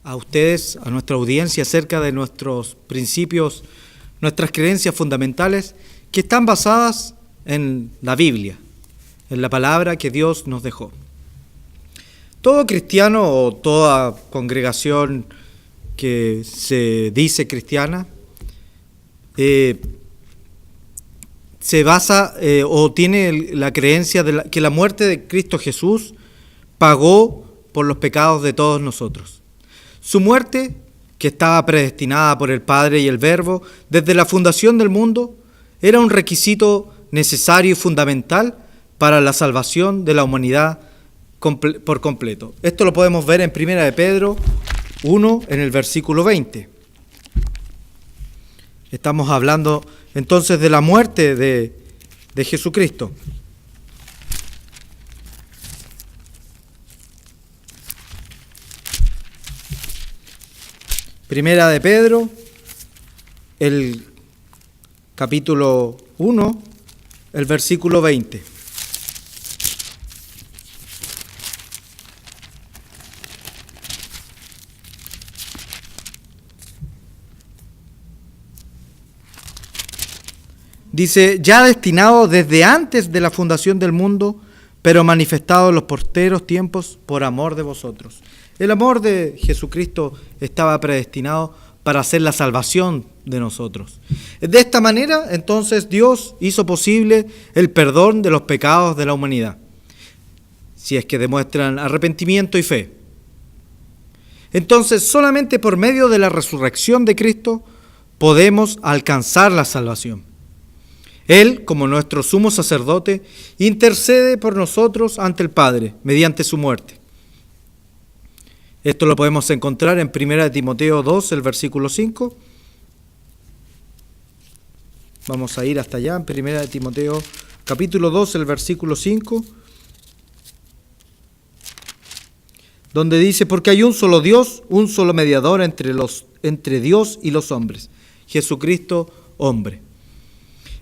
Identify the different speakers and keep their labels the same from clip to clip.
Speaker 1: a ustedes, a nuestra audiencia, acerca de nuestros principios, nuestras creencias fundamentales, que están basadas en la Biblia, en la palabra que Dios nos dejó. Todo cristiano o toda congregación que se dice cristiana se basa o tiene la creencia de que la muerte de Cristo Jesús pagó por los pecados de todos nosotros. Su muerte, que estaba predestinada por el Padre y el Verbo desde la fundación del mundo, era un requisito necesario y fundamental para la salvación de la humanidad por completo. Esto lo podemos ver en 1 de Pedro 1, en el versículo 20. Estamos hablando entonces de la muerte de Jesucristo. Primera de Pedro, el capítulo 1, el versículo 20. Dice, ya destinado desde antes de la fundación del mundo, pero manifestado en los posteros tiempos por amor de vosotros. El amor de Jesucristo estaba predestinado para hacer la salvación de nosotros. De esta manera, entonces, Dios hizo posible el perdón de los pecados de la humanidad, si es que demuestran arrepentimiento y fe. Entonces, solamente por medio de la resurrección de Cristo podemos alcanzar la salvación. Él, como nuestro sumo sacerdote, intercede por nosotros ante el Padre mediante su muerte. Esto lo podemos encontrar en 1 Timoteo 2, el versículo 5. Vamos a ir hasta allá, en 1 Timoteo capítulo 2, el versículo 5, donde dice, porque hay un solo Dios, un solo mediador entre Dios y los hombres, Jesucristo hombre.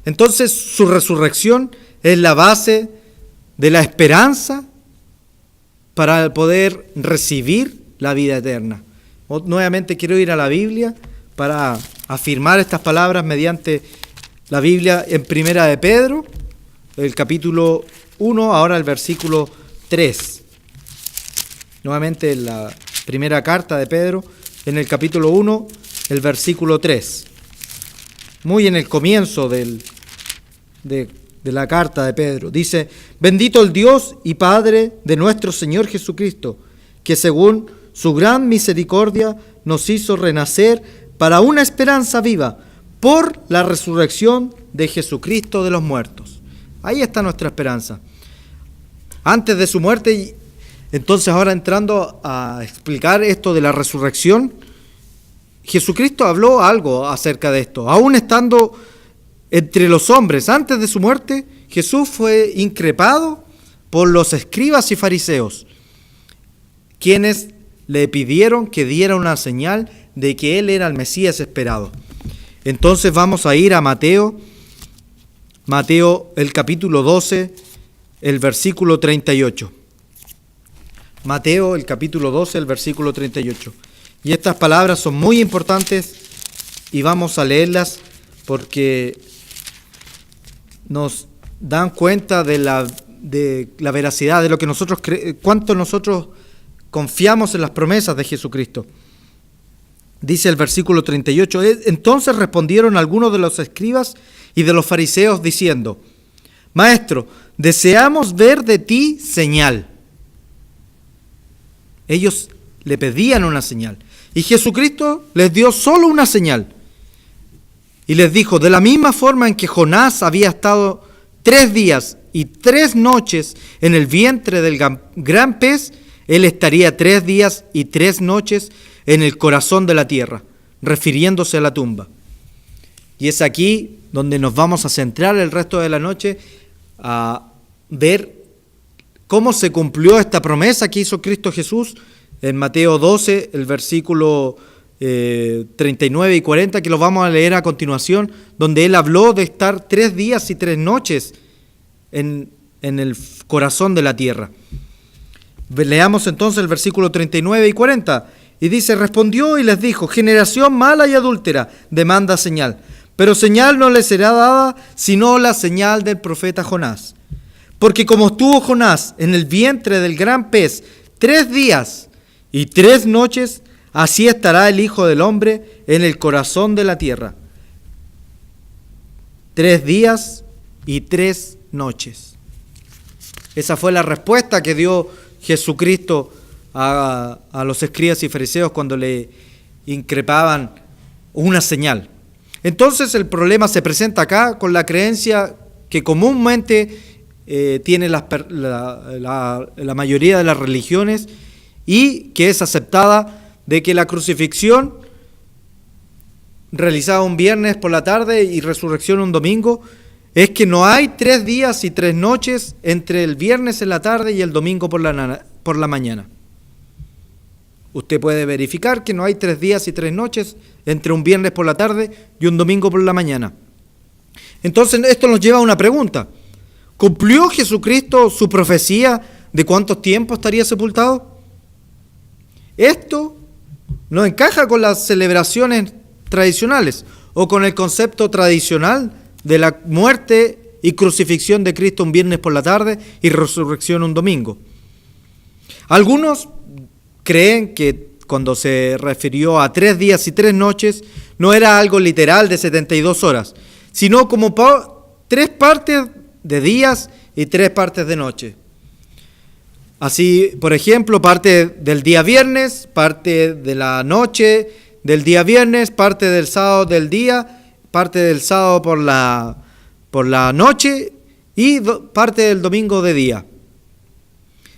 Speaker 1: Entonces su resurrección es la base de la esperanza para poder recibir la vida eterna. Nuevamente quiero ir a la Biblia para afirmar estas palabras mediante la Biblia en 1 de Pedro, el capítulo 1, ahora el versículo 3. Nuevamente la primera carta de Pedro, en el capítulo 1, el versículo 3. Muy en el comienzo de la carta de Pedro. Dice, bendito el Dios y Padre de nuestro Señor Jesucristo, que según su gran misericordia nos hizo renacer para una esperanza viva por la resurrección de Jesucristo de los muertos. Ahí está nuestra esperanza. Antes de su muerte, entonces ahora entrando a explicar esto de la resurrección, Jesucristo habló algo acerca de esto. Aún estando entre los hombres antes de su muerte, Jesús fue increpado por los escribas y fariseos, quienes le pidieron que diera una señal de que él era el Mesías esperado. Entonces vamos a ir a Mateo el capítulo 12, el versículo 38. Mateo el capítulo 12, el versículo 38. Y estas palabras son muy importantes y vamos a leerlas porque nos dan cuenta de la veracidad, de lo que nosotros cuánto nosotros confiamos en las promesas de Jesucristo. Dice el versículo 38, entonces respondieron algunos de los escribas y de los fariseos diciendo, Maestro, deseamos ver de ti señal. Ellos le pedían una señal y Jesucristo les dio solo una señal. Y les dijo, de la misma forma en que Jonás había estado 3 días y 3 noches en el vientre del gran pez, él estaría 3 días y 3 noches en el corazón de la tierra, refiriéndose a la tumba. Y es aquí donde nos vamos a centrar el resto de la noche a ver cómo se cumplió esta promesa que hizo Cristo Jesús en Mateo 12, el versículo 39 y 40, que lo vamos a leer a continuación, donde él habló de estar 3 días y 3 noches en el corazón de la tierra. Leamos entonces el versículo 39 y 40. Y dice, respondió y les dijo, generación mala y adúltera, demanda señal. Pero señal no le será dada, sino la señal del profeta Jonás. Porque como estuvo Jonás en el vientre del gran pez 3 días y 3 noches, así estará el Hijo del Hombre en el corazón de la tierra. 3 días y 3 noches. Esa fue la respuesta que dio Jesucristo a los escribas y fariseos cuando le increpaban una señal. Entonces el problema se presenta acá con la creencia que comúnmente tiene la mayoría de las religiones y que es aceptada, de que la crucifixión realizada un viernes por la tarde y resurrección un domingo, es que no hay 3 días y 3 noches entre el viernes en la tarde y el domingo por la mañana. Usted puede verificar que no hay 3 días y 3 noches entre un viernes por la tarde y un domingo por la mañana. Entonces esto nos lleva a una pregunta. ¿Cumplió Jesucristo su profecía de cuánto tiempo estaría sepultado? Esto no encaja con las celebraciones tradicionales o con el concepto tradicional de la muerte y crucifixión de Cristo un viernes por la tarde y resurrección un domingo. Algunos creen que cuando se refirió a 3 días y 3 noches no era algo literal de 72 horas, sino como 3 partes de días y 3 partes de noche. Así, por ejemplo, parte del día viernes, parte de la noche del día viernes, parte del sábado del día, parte del sábado por la noche y parte del domingo de día.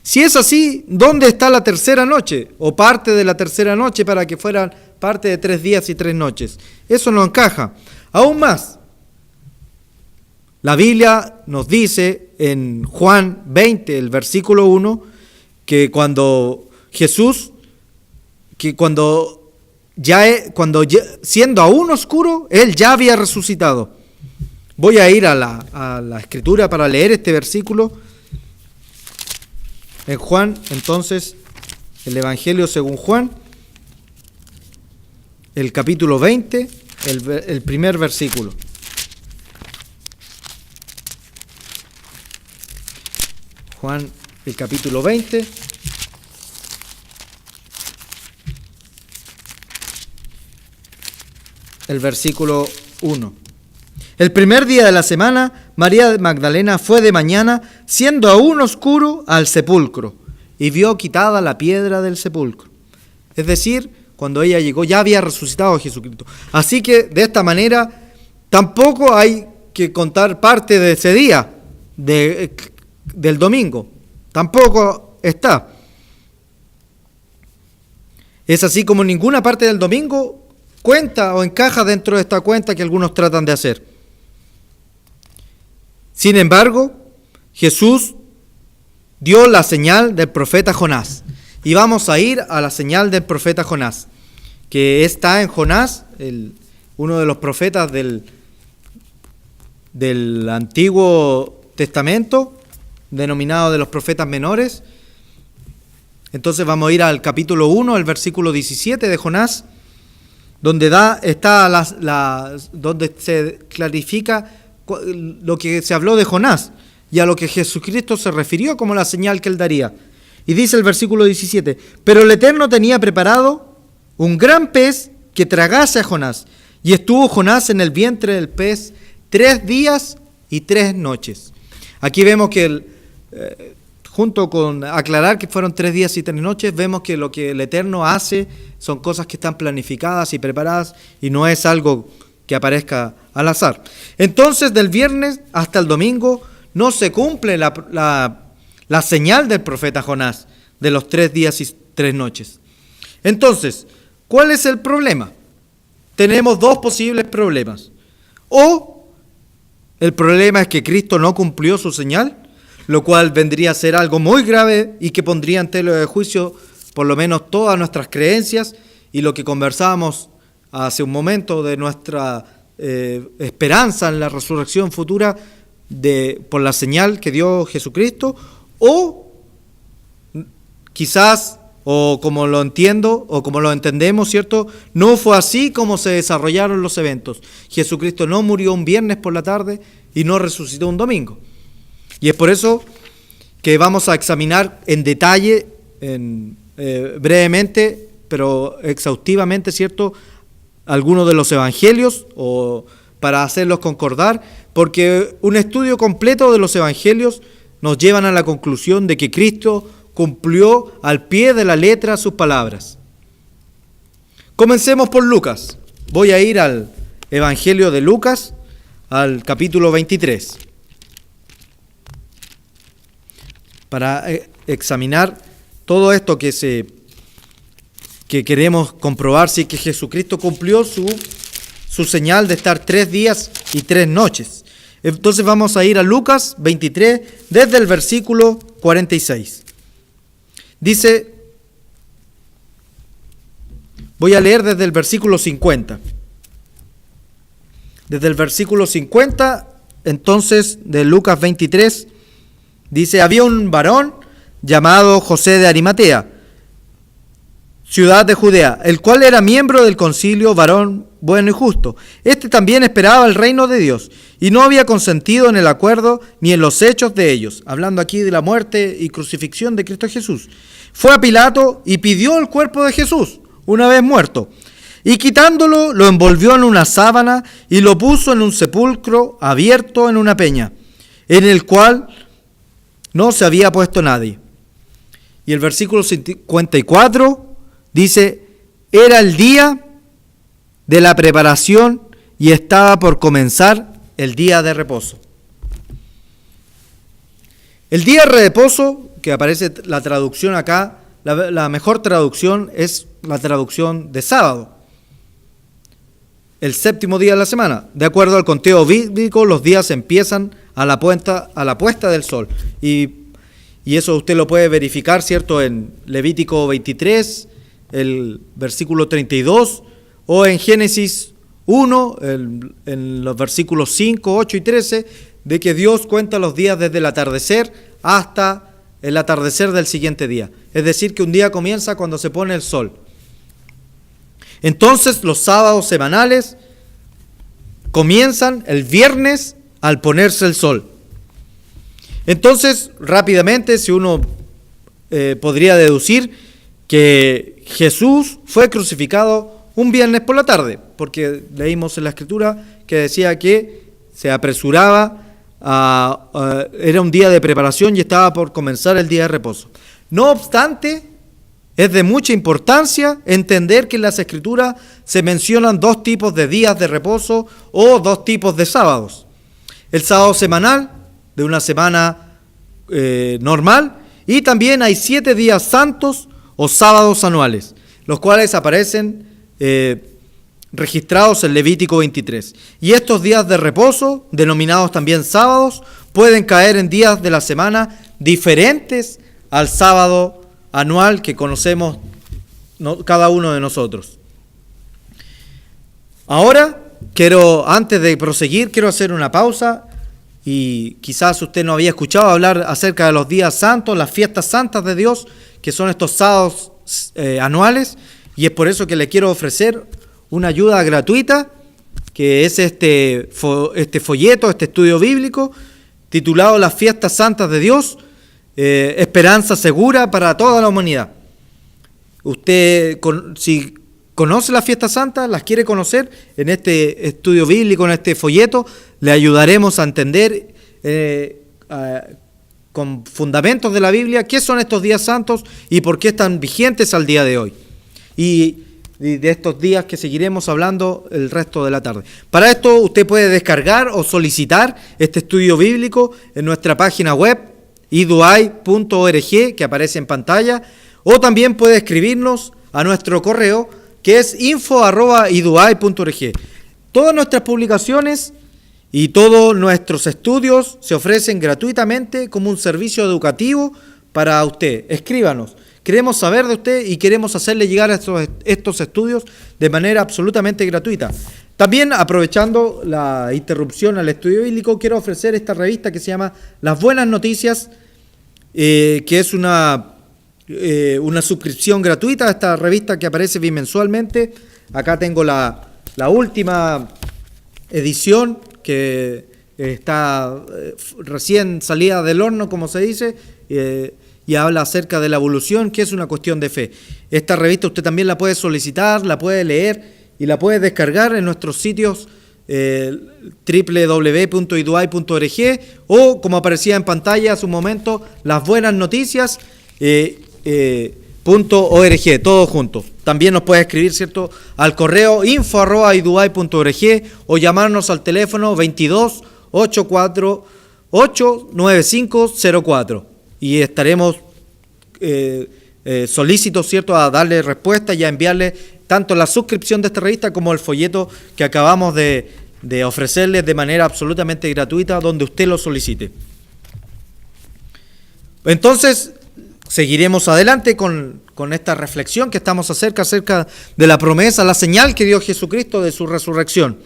Speaker 1: Si es así, ¿dónde está la tercera noche? O parte de la tercera noche para que fueran parte de 3 días y 3 noches. Eso no encaja. Aún más, la Biblia nos dice en Juan 20, el versículo 1, que cuando siendo aún oscuro, Él ya había resucitado. Voy a ir a la Escritura para leer este versículo. En Juan, entonces, el Evangelio según Juan, el capítulo 20, el primer versículo. Juan, el capítulo 20. El versículo 1. El primer día de la semana, María Magdalena fue de mañana, siendo aún oscuro, al sepulcro, y vio quitada la piedra del sepulcro. Es decir, cuando ella llegó, ya había resucitado Jesucristo. Así que, de esta manera, tampoco hay que contar parte de ese día, del domingo. Tampoco está. Es así como ninguna parte del domingo cuenta o encaja dentro de esta cuenta que algunos tratan de hacer. Sin embargo, Jesús dio la señal del profeta Jonás. Y vamos a ir a la señal del profeta Jonás, que está en Jonás, uno de los profetas del Antiguo Testamento, denominado de los profetas menores. Entonces vamos a ir al capítulo 1, el versículo 17 de Jonás, donde donde se clarifica lo que se habló de Jonás y a lo que Jesucristo se refirió como la señal que él daría. Y dice el versículo 17, pero el Eterno tenía preparado un gran pez que tragase a Jonás, y estuvo Jonás en el vientre del pez 3 días y 3 noches. Aquí vemos que junto con aclarar que fueron 3 días y 3 noches, vemos que lo que el Eterno hace son cosas que están planificadas y preparadas y no es algo que aparezca al azar. Entonces, del viernes hasta el domingo no se cumple la señal del profeta Jonás de los 3 días y 3 noches. Entonces, ¿cuál es el problema? Tenemos 2 posibles problemas. O el problema es que Cristo no cumplió su señal, lo cual vendría a ser algo muy grave y que pondría en tela de juicio por lo menos todas nuestras creencias y lo que conversábamos hace un momento de nuestra esperanza en la resurrección futura por la señal que dio Jesucristo, o quizás o como lo entiendo, o como lo entendemos, ¿cierto? No fue así como se desarrollaron los eventos. Jesucristo no murió un viernes por la tarde y no resucitó un domingo. Y es por eso que vamos a examinar en detalle, brevemente, pero exhaustivamente, ¿cierto?, algunos de los evangelios, o para hacerlos concordar, porque un estudio completo de los evangelios nos llevan a la conclusión de que Cristo cumplió al pie de la letra sus palabras. Comencemos por Lucas. Voy a ir al Evangelio de Lucas, al capítulo 23, para examinar todo esto que queremos comprobar, si que Jesucristo cumplió su señal de estar 3 días y 3 noches. Entonces vamos a ir a Lucas 23, desde el versículo 46. Dice, voy a leer desde el versículo 50. Desde el versículo 50, entonces, de Lucas 23, dice, había un varón llamado José de Arimatea, ciudad de Judea, el cual era miembro del concilio, varón bueno y justo. Este también esperaba el reino de Dios, y no había consentido en el acuerdo ni en los hechos de ellos. Hablando aquí de la muerte y crucifixión de Cristo Jesús. Fue a Pilato y pidió el cuerpo de Jesús, una vez muerto. Y quitándolo, lo envolvió en una sábana y lo puso en un sepulcro abierto en una peña, en el cual no se había puesto nadie. Y el versículo 54 dice, era el día de la preparación y estaba por comenzar el día de reposo. El día de reposo, que aparece la traducción acá, la mejor traducción es la traducción de sábado, el 7º día de la semana. De acuerdo al conteo bíblico, los días empiezan a la puesta del sol. Y eso usted lo puede verificar, ¿cierto?, en Levítico 23, el versículo 32, o en Génesis 1, en los versículos 5, 8 y 13, de que Dios cuenta los días desde el atardecer hasta el atardecer del siguiente día. Es decir, que un día comienza cuando se pone el sol. Entonces, los sábados semanales comienzan el viernes al ponerse el sol. Entonces, rápidamente, si uno podría deducir que Jesús fue crucificado un viernes por la tarde, porque leímos en la Escritura que decía que se apresuraba, era un día de preparación y estaba por comenzar el día de reposo. No obstante, es de mucha importancia entender que en las Escrituras se mencionan 2 tipos de días de reposo o 2 tipos de sábados. El sábado semanal, de una semana normal, y también hay 7 días santos o sábados anuales, los cuales aparecen registrados en Levítico 23. Y estos días de reposo, denominados también sábados, pueden caer en días de la semana diferentes al sábado anual que conocemos cada uno de nosotros. Ahora, antes de proseguir, quiero hacer una pausa, y quizás usted no había escuchado hablar acerca de los días santos, las fiestas santas de Dios, que son estos sábados anuales, y es por eso que le quiero ofrecer una ayuda gratuita, que es este folleto, este estudio bíblico, titulado Las Fiestas Santas de Dios, Esperanza Segura para toda la humanidad. Usted, si conoce las fiestas santas, las quiere conocer, en este estudio bíblico, en este folleto, le ayudaremos a entender con fundamentos de la Biblia qué son estos días santos y por qué están vigentes al día de hoy. Y de estos días que seguiremos hablando el resto de la tarde. Para esto usted puede descargar o solicitar este estudio bíblico en nuestra página web, iduay.org, que aparece en pantalla, o también puede escribirnos a nuestro correo, que es info@iduay.org. Todas nuestras publicaciones y todos nuestros estudios se ofrecen gratuitamente como un servicio educativo para usted. Escríbanos. Queremos saber de usted y queremos hacerle llegar estos estudios de manera absolutamente gratuita. También, aprovechando la interrupción al estudio bíblico, quiero ofrecer esta revista que se llama Las Buenas Noticias, que es una una suscripción gratuita a esta revista que aparece bimensualmente. Acá tengo la última edición que está recién salida del horno, como se dice, y habla acerca de la evolución, que es una cuestión de fe. Esta revista usted también la puede solicitar, la puede leer y la puede descargar en nuestros sitios www.iduay.org, o como aparecía en pantalla hace un momento, las buenas noticias .org, todo junto. También nos puede escribir, ¿cierto?, al correo info@iduay.org o llamarnos al teléfono 22 848 9504 y estaremos solícitos, ¿cierto?, a darle respuesta y a enviarle tanto la suscripción de esta revista como el folleto que acabamos de ofrecerles de manera absolutamente gratuita, donde usted lo solicite. Entonces, seguiremos adelante con esta reflexión que estamos acerca de la promesa, la señal que dio Jesucristo de su resurrección.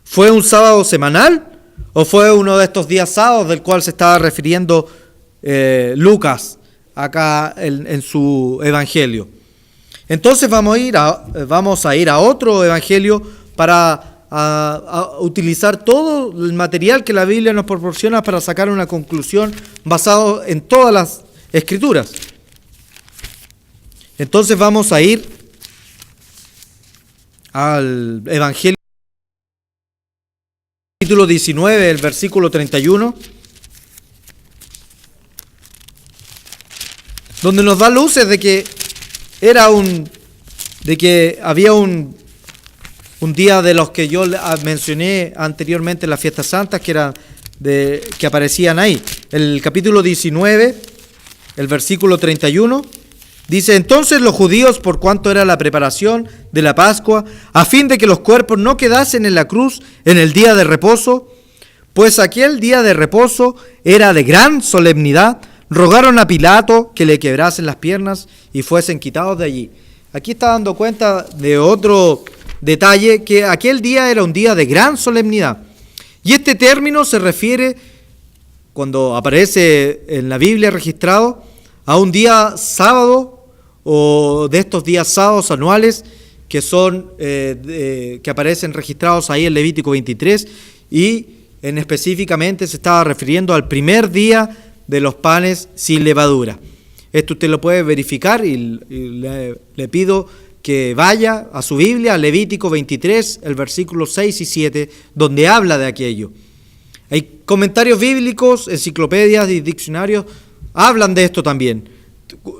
Speaker 1: ¿Fue un sábado semanal o fue uno de estos días sábados del cual se estaba refiriendo Lucas acá en su evangelio? Entonces vamos a ir a otro evangelio para utilizar todo el material que la Biblia nos proporciona para sacar una conclusión basado en todas las Escrituras. Entonces vamos a ir al Evangelio, capítulo 19, el versículo 31, donde nos da luces de que había un día de los que yo mencioné anteriormente en las fiestas santas, que aparecían ahí. El capítulo 19, el versículo 31, dice: entonces los judíos, por cuanto era la preparación de la Pascua, a fin de que los cuerpos no quedasen en la cruz en el día de reposo, pues aquel día de reposo era de gran solemnidad, rogaron a Pilato que le quebrasen las piernas y fuesen quitados de allí. Aquí está dando cuenta de otro detalle, que aquel día era un día de gran solemnidad. Y este término se refiere, cuando aparece en la Biblia registrado, a un día sábado, o de estos días sábados anuales que son que aparecen registrados ahí en Levítico 23, y específicamente se estaba refiriendo al primer día de los panes sin levadura. Esto usted lo puede verificar y le pido que vaya a su Biblia, a Levítico 23, el versículo 6 y 7, donde habla de aquello. Hay comentarios bíblicos, enciclopedias y diccionarios hablan de esto también.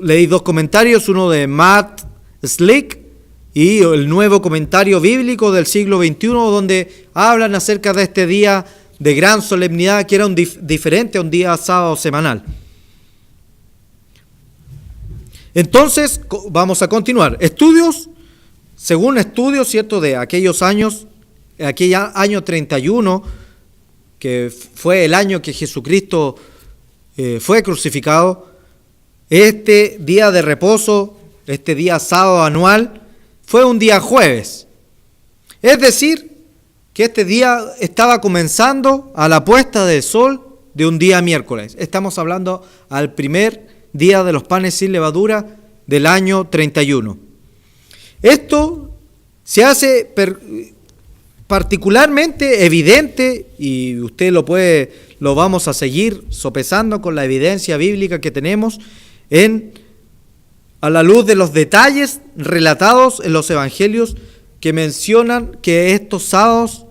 Speaker 1: Leí dos comentarios, uno de Matt Slick y el Nuevo Comentario Bíblico del siglo XXI, donde hablan acerca de este día de gran solemnidad, que era diferente a un día sábado semanal. Entonces, vamos a continuar. Según estudios, ¿cierto?, de aquellos años, aquel año 31, que fue el año que Jesucristo fue crucificado, este día de reposo, este día sábado anual, fue un día jueves. Es decir, que este día estaba comenzando a la puesta del sol de un día miércoles. Estamos hablando al primer día de los panes sin levadura del año 31. Esto se hace particularmente evidente, y usted lo vamos a seguir sopesando con la evidencia bíblica que tenemos a la luz de los detalles relatados en los evangelios que mencionan que estos sábados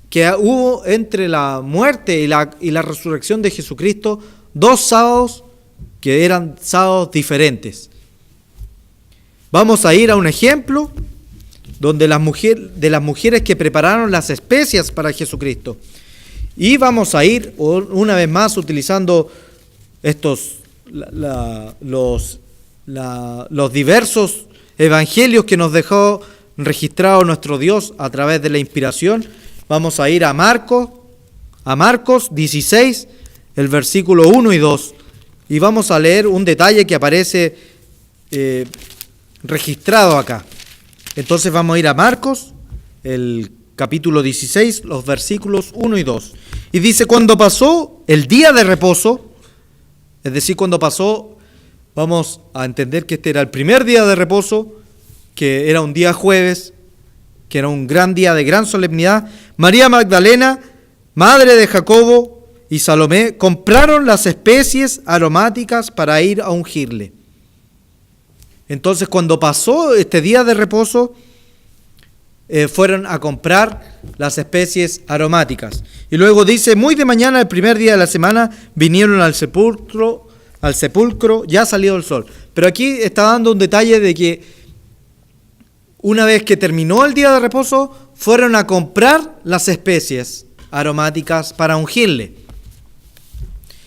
Speaker 1: que hubo entre la muerte y la resurrección de Jesucristo, dos sábados que eran sábados diferentes. Vamos a ir a un ejemplo donde de las mujeres que prepararon las especias para Jesucristo. Y vamos a ir una vez más utilizando los diversos evangelios que nos dejó registrado nuestro Dios a través de la inspiración. Vamos a ir a Marcos 16, el versículo 1 y 2, y vamos a leer un detalle que aparece registrado acá. Entonces vamos a ir a Marcos, el capítulo 16, los versículos 1 y 2. Y dice: cuando pasó el día de reposo, es decir, cuando pasó vamos a entender que este era el primer día de reposo, que era un día jueves, que era un gran día de gran solemnidad. María Magdalena, madre de Jacobo y Salomé, compraron las especies aromáticas para ir a ungirle. Entonces, cuando pasó este día de reposo, fueron a comprar las especies aromáticas. Y luego dice, muy de mañana, el primer día de la semana, vinieron al sepulcro, ya salido el sol. Pero aquí está dando un detalle de que una vez que terminó el día de reposo, fueron a comprar las especies aromáticas para ungirle.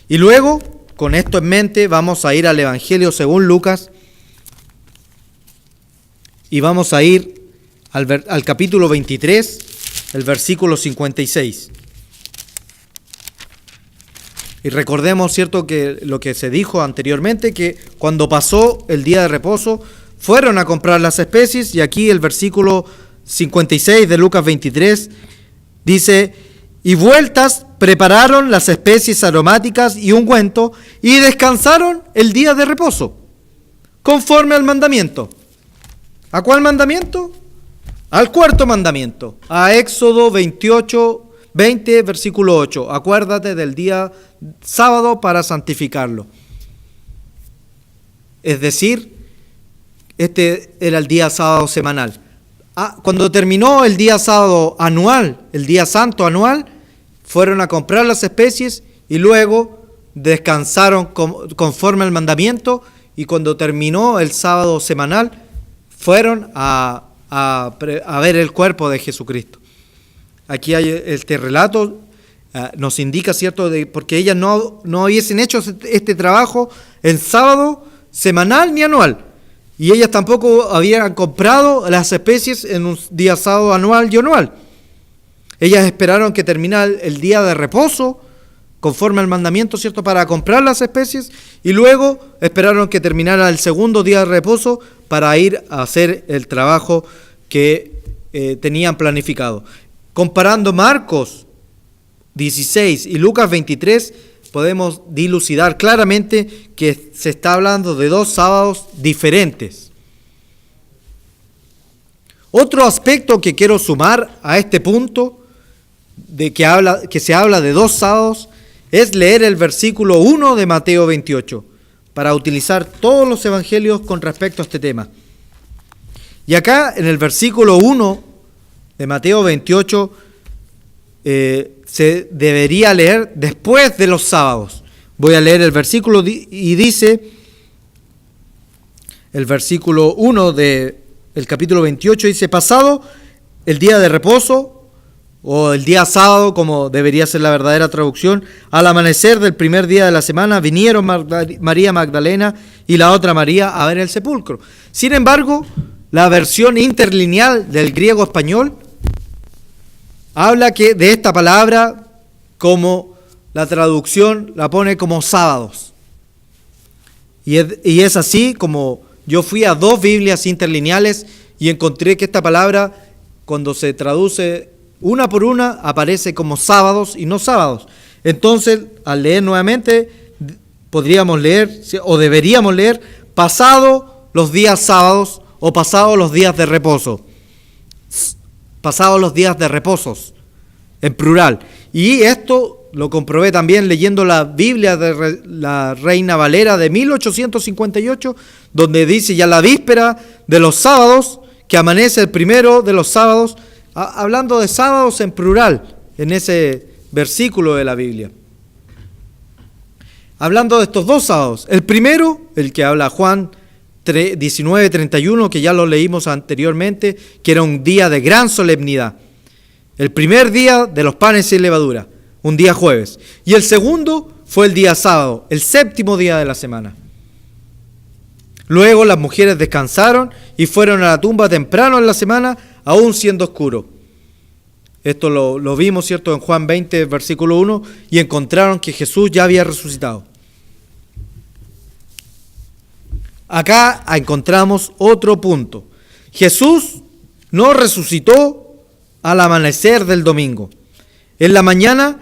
Speaker 1: Y luego, con esto en mente, vamos a ir al Evangelio según Lucas y vamos a ir al capítulo 23, el versículo 56. Y recordemos, ¿cierto?, que lo que se dijo anteriormente, que cuando pasó el día de reposo, fueron a comprar las especies, y aquí el versículo 56 de Lucas 23 dice, y vueltas prepararon las especies aromáticas y ungüento, y descansaron el día de reposo, conforme al mandamiento. ¿A cuál mandamiento? Al cuarto mandamiento, a Éxodo 20, versículo 8. Acuérdate del día sábado para santificarlo. Es decir, este era el día sábado semanal. Cuando terminó el día sábado anual, el día santo anual, fueron a comprar las especies y luego descansaron conforme al mandamiento, y cuando terminó el sábado semanal, fueron a ver el cuerpo de Jesucristo. Aquí hay este relato, nos indica, ¿cierto?, porque ellas no hubiesen hecho este trabajo en sábado semanal ni anual, y ellas tampoco habían comprado las especies en un día sábado anual y anual. Ellas esperaron que terminara el día de reposo, conforme al mandamiento, ¿cierto?, para comprar las especies, y luego esperaron que terminara el segundo día de reposo para ir a hacer el trabajo que tenían planificado. Comparando Marcos 16 y Lucas 23, podemos dilucidar claramente que se está hablando de dos sábados diferentes. Otro aspecto que quiero sumar a este punto, de que se habla de dos sábados, es leer el versículo 1 de Mateo 28, para utilizar todos los evangelios con respecto a este tema. Y acá, en el versículo 1 de Mateo 28, se debería leer después de los sábados. Voy a leer el versículo y dice, el versículo 1 del capítulo 28 dice, pasado el día de reposo, o el día sábado, como debería ser la verdadera traducción, al amanecer del primer día de la semana, vinieron María Magdalena y la otra María a ver el sepulcro. Sin embargo, la versión interlineal del griego español habla que de esta palabra, como la traducción la pone como sábados. Y es así como yo fui a dos Biblias interlineales y encontré que esta palabra, cuando se traduce una por una, aparece como sábados y no sábados. Entonces, al leer nuevamente, podríamos leer, o deberíamos leer, pasado los días sábados o pasado los días de reposo. Pasados los días de reposos, en plural. Y esto lo comprobé también leyendo la Biblia de la Reina Valera de 1858, donde dice ya la víspera de los sábados, que amanece el primero de los sábados, hablando de sábados en plural, en ese versículo de la Biblia. Hablando de estos dos sábados. El primero, el que habla Juan 19:31, que ya lo leímos anteriormente, que era un día de gran solemnidad. El primer día de los panes sin levadura, un día jueves. Y el segundo fue el día sábado, el séptimo día de la semana. Luego las mujeres descansaron y fueron a la tumba temprano en la semana, aún siendo oscuro. Esto lo vimos, ¿cierto?, en Juan 20, versículo 1, y encontraron que Jesús ya había resucitado. Acá encontramos otro punto. Jesús no resucitó al amanecer del domingo. En la mañana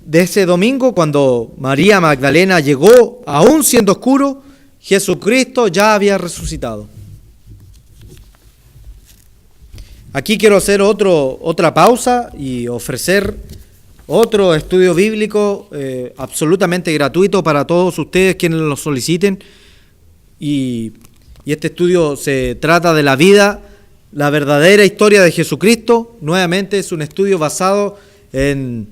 Speaker 1: de ese domingo, cuando María Magdalena llegó, aún siendo oscuro, Jesucristo ya había resucitado. Aquí quiero hacer otra pausa y ofrecer otro estudio bíblico absolutamente gratuito para todos ustedes quienes lo soliciten. Y este estudio se trata de la vida, la verdadera historia de Jesucristo. Nuevamente es un estudio basado en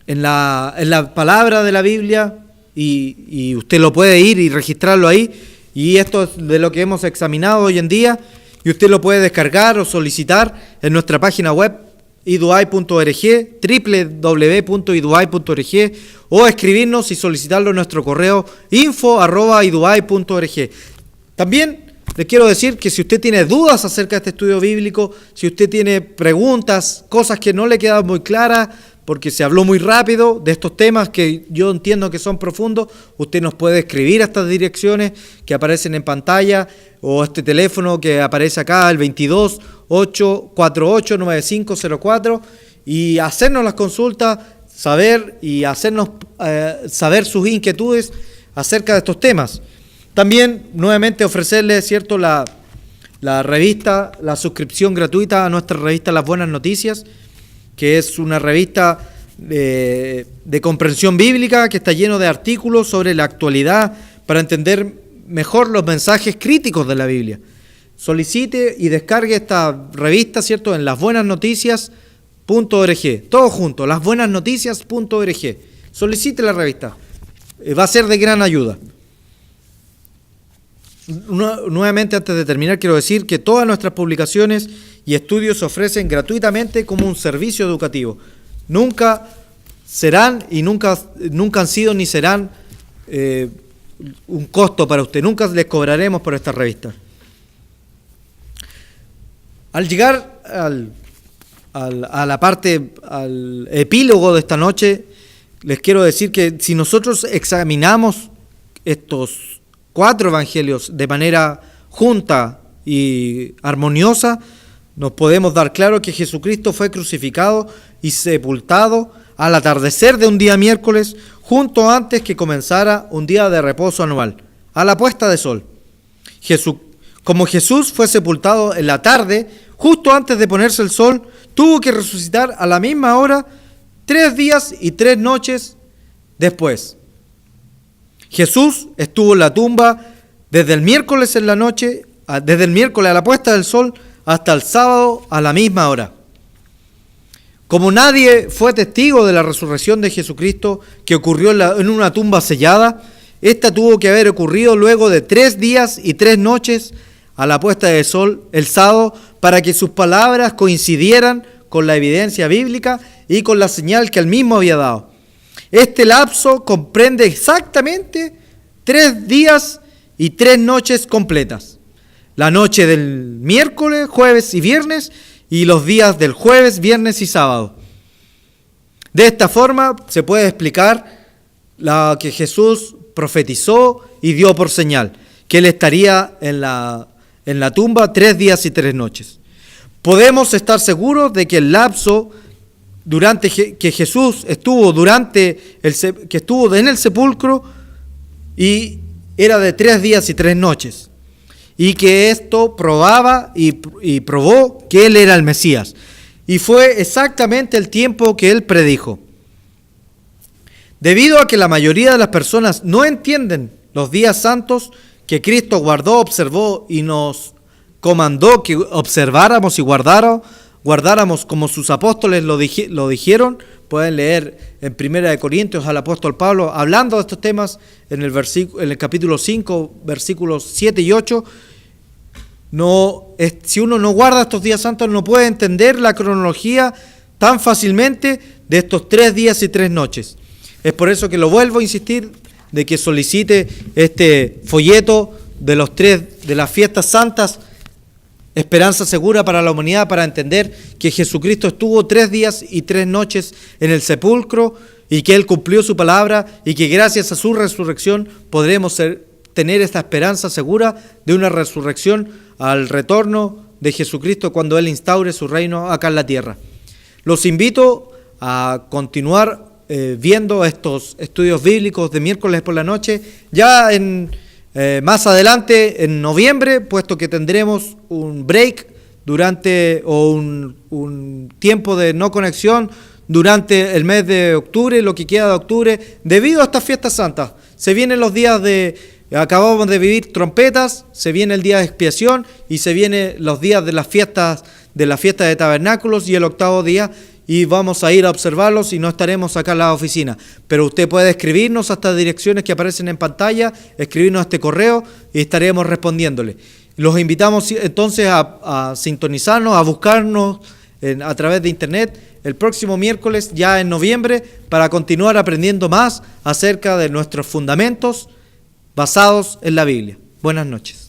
Speaker 1: la palabra de la Biblia y usted lo puede ir y registrarlo ahí. Y esto es de lo que hemos examinado hoy en día. Y usted lo puede descargar o solicitar en nuestra página web iduay.org, www.iduay.org, o escribirnos y solicitarlo en nuestro correo info@iduay.org. También le quiero decir que si usted tiene dudas acerca de este estudio bíblico, si usted tiene preguntas, cosas que no le quedan muy claras, porque se habló muy rápido de estos temas que yo entiendo que son profundos, usted nos puede escribir a estas direcciones que aparecen en pantalla o este teléfono que aparece acá, el 22-848-9504, y hacernos las consultas, hacernos saber sus inquietudes acerca de estos temas. También nuevamente ofrecerle, ¿cierto?, la revista, la suscripción gratuita a nuestra revista Las Buenas Noticias, que es una revista de comprensión bíblica que está lleno de artículos sobre la actualidad para entender mejor los mensajes críticos de la Biblia. Solicite y descargue esta revista, ¿cierto?, en lasbuenasnoticias.org. Todo junto, lasbuenasnoticias.org. Solicite la revista. Va a ser de gran ayuda. Nuevamente, antes de terminar, quiero decir que todas nuestras publicaciones y estudios se ofrecen gratuitamente como un servicio educativo. Nunca serán y nunca han sido ni serán un costo para usted. Nunca les cobraremos por esta revista. Al llegar al epílogo de esta noche, les quiero decir que si nosotros examinamos estos 4 evangelios de manera junta y armoniosa, nos podemos dar claro que Jesucristo fue crucificado y sepultado al atardecer de un día miércoles, justo antes que comenzara un día de reposo anual, a la puesta de sol. Como Jesús fue sepultado en la tarde, justo antes de ponerse el sol, tuvo que resucitar a la misma hora, 3 días y 3 noches después. Jesús estuvo en la tumba desde el miércoles en la noche, desde el miércoles a la puesta del sol hasta el sábado a la misma hora. Como nadie fue testigo de la resurrección de Jesucristo que ocurrió en una tumba sellada, esta tuvo que haber ocurrido luego de 3 días y 3 noches a la puesta del sol el sábado, para que sus palabras coincidieran con la evidencia bíblica y con la señal que él mismo había dado. Este lapso comprende exactamente 3 días y 3 noches completas. La noche del miércoles, jueves y viernes, y los días del jueves, viernes y sábado. De esta forma se puede explicar lo que Jesús profetizó y dio por señal, que él estaría en la tumba 3 días y 3 noches. Podemos estar seguros de que el lapso que Jesús estuvo en el sepulcro y era de 3 días y 3 noches, y que esto probaba y probó que él era el Mesías, y fue exactamente el tiempo que él predijo. Debido a que la mayoría de las personas no entienden los días santos que Cristo guardó, observó y nos comandó que observáramos y guardáramos como sus apóstoles lo dijeron. Pueden leer en 1 Corintios al apóstol Pablo hablando de estos temas en el capítulo 5, versículos 7 y 8. Si uno no guarda estos días santos, no puede entender la cronología tan fácilmente de estos 3 días y 3 noches. Es por eso que lo vuelvo a insistir de que solicite este folleto de las fiestas santas, Esperanza Segura para la Humanidad, para entender que Jesucristo estuvo 3 días y 3 noches en el sepulcro y que Él cumplió su palabra, y que gracias a su resurrección podremos tener esta esperanza segura de una resurrección al retorno de Jesucristo cuando Él instaure su reino acá en la tierra. Los invito a continuar viendo estos estudios bíblicos de miércoles por la noche. Ya en Más adelante, en noviembre, puesto que tendremos un break un tiempo de no conexión durante el mes de octubre, lo que queda de octubre, debido a estas fiestas santas. Se vienen los días acabamos de vivir trompetas, se viene el día de expiación y se vienen los días de la fiesta de tabernáculos y el octavo día, y vamos a ir a observarlos y no estaremos acá en la oficina. Pero usted puede escribirnos a estas direcciones que aparecen en pantalla, escribirnos a este correo y estaremos respondiéndole. Los invitamos entonces a sintonizarnos, a buscarnos a través de internet el próximo miércoles, ya en noviembre, para continuar aprendiendo más acerca de nuestros fundamentos basados en la Biblia. Buenas noches.